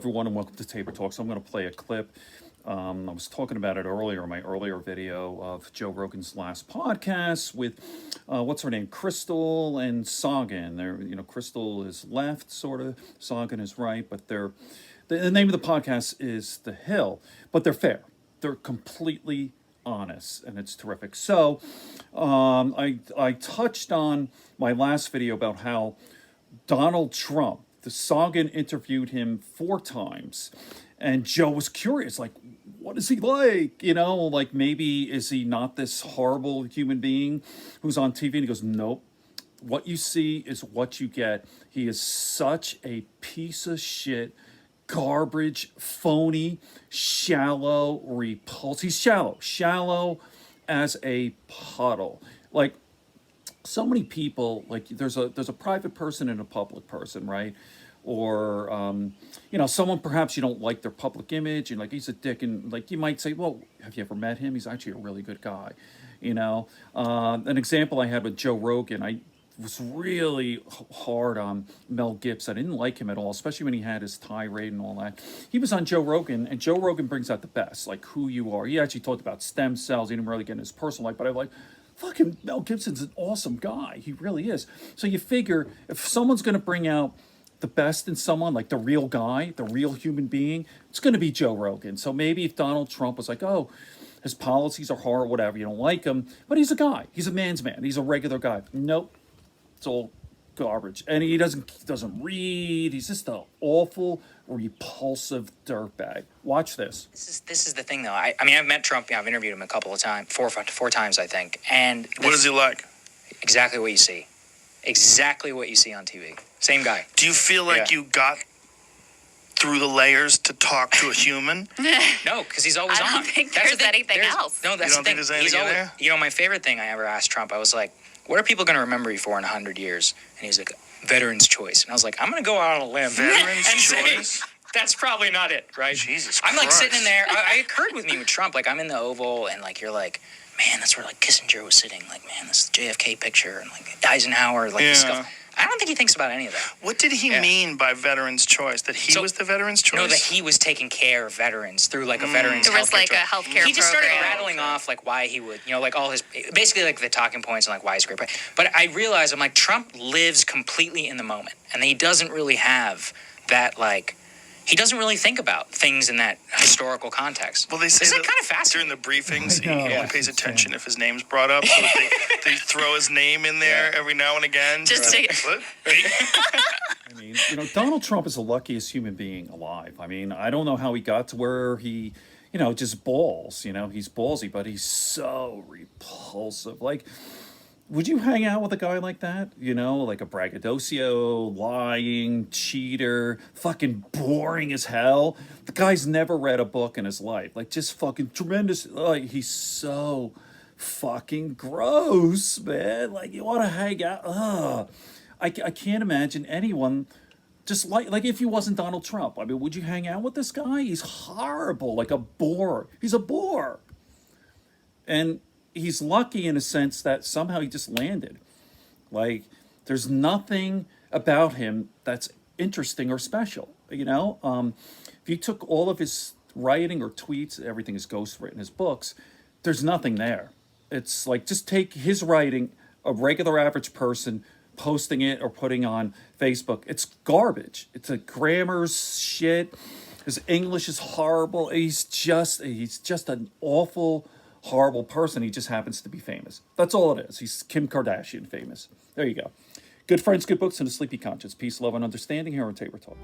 everyone, and welcome to Tabor Talk. So I'm going to play a clip. I was talking about it earlier in my earlier video of Joe Rogan's last podcast with, what's her name, Crystal and Saagar. They're, Crystal is left, sort of. Saagar is right, but the name of the podcast is The Hill. But they're fair. They're completely honest, and it's terrific. So I touched on my last video about how Donald Trump, the Saagar interviewed him 4 times, and Joe was curious, like, what is he like? Like, maybe is he not this horrible human being who's on TV? And he goes, nope. What you see is what you get. He is such a piece of shit, garbage, phony, shallow, repulsive. He's shallow as a puddle. Like, so many people, like, there's a private person and a public person, right? Or someone perhaps you don't like their public image, and like, he's a dick, and like, you might say, well, have you ever met him? He's actually a really good guy. An example I had with Joe Rogan, I was really hard on Mel Gibson. I didn't like him at all, especially when he had his tirade and all that. He was on Joe Rogan, and Joe Rogan brings out the best, like who you are. He actually talked about stem cells. He didn't really get in his personal life, but I'm like, fucking Mel Gibson's an awesome guy. He really is. So you figure if someone's going to bring out the best in someone, like the real guy, the real human being, it's going to be Joe Rogan. So maybe if Donald Trump was like, oh, his policies are horrible, whatever, you don't like him, but he's a guy. He's a man's man. He's a regular guy. Nope. It's all garbage. And he doesn't read. He's just an awful, repulsive dirtbag. Watch this. This is the thing, though. I mean, I've met Trump. I've interviewed him a couple of times, four times, I think. And what is he like? Exactly what you see. Exactly what you see on TV. Same guy. Do you feel like you got through the layers to talk to a human? No, because he's always on. I don't think there's anything else. No, that's you don't the thing. think there's anything in there? My favorite thing I ever asked Trump, I was like, what are people going to remember you for in 100 years? And he's like, veteran's choice. And I was like, I'm going to go out on a limb. Veteran's choice? Say, that's probably not it, right? Jesus I'm like Christ. sitting in there. It occurred with me with Trump. Like, I'm in the Oval, and like, you're like, man, that's where like Kissinger was sitting. Like, man, this is the JFK picture, and like Eisenhower, like this stuff. I don't think he thinks about any of that. What did he mean by veteran's choice? That he was the veteran's choice? No, that he was taking care of veterans through like a veterans There was like a healthcare program. He just started rattling off like why he would, like all his, basically like the talking points and like why he's great. But I realized, I'm like, Trump lives completely in the moment. And he doesn't really have that like, he doesn't really think about things in that historical context. Well, they say that kind of fascinating during the briefings, he only pays attention if his name's brought up. So they throw his name in there every now and again. Just to what? I mean, Donald Trump is the luckiest human being alive. I mean, I don't know how he got to where he, just balls. He's ballsy, but he's so repulsive. Like, would you hang out with a guy like that? Like a braggadocio, lying, cheater, fucking boring as hell. The guy's never read a book in his life. Like, just fucking tremendous. Like, he's so fucking gross, man. Like, you want to hang out. Ugh. I can't imagine anyone just like if he wasn't Donald Trump. I mean, would you hang out with this guy? He's horrible, like a bore. He's a bore. And he's lucky in a sense that somehow he just landed. Like, there's nothing about him that's interesting or special, If you took all of his writing or tweets, everything is ghostwritten, his books, there's nothing there. It's like, just take his writing, a regular average person posting it or putting on Facebook. It's garbage. It's a grammar shit. His English is horrible. He's just an awful, horrible person. He just happens to be famous. That's all it is. He's Kim Kardashian famous. There you go. Good friends, good books, and a sleepy conscience. Peace, love, and understanding here on Tabor Talk.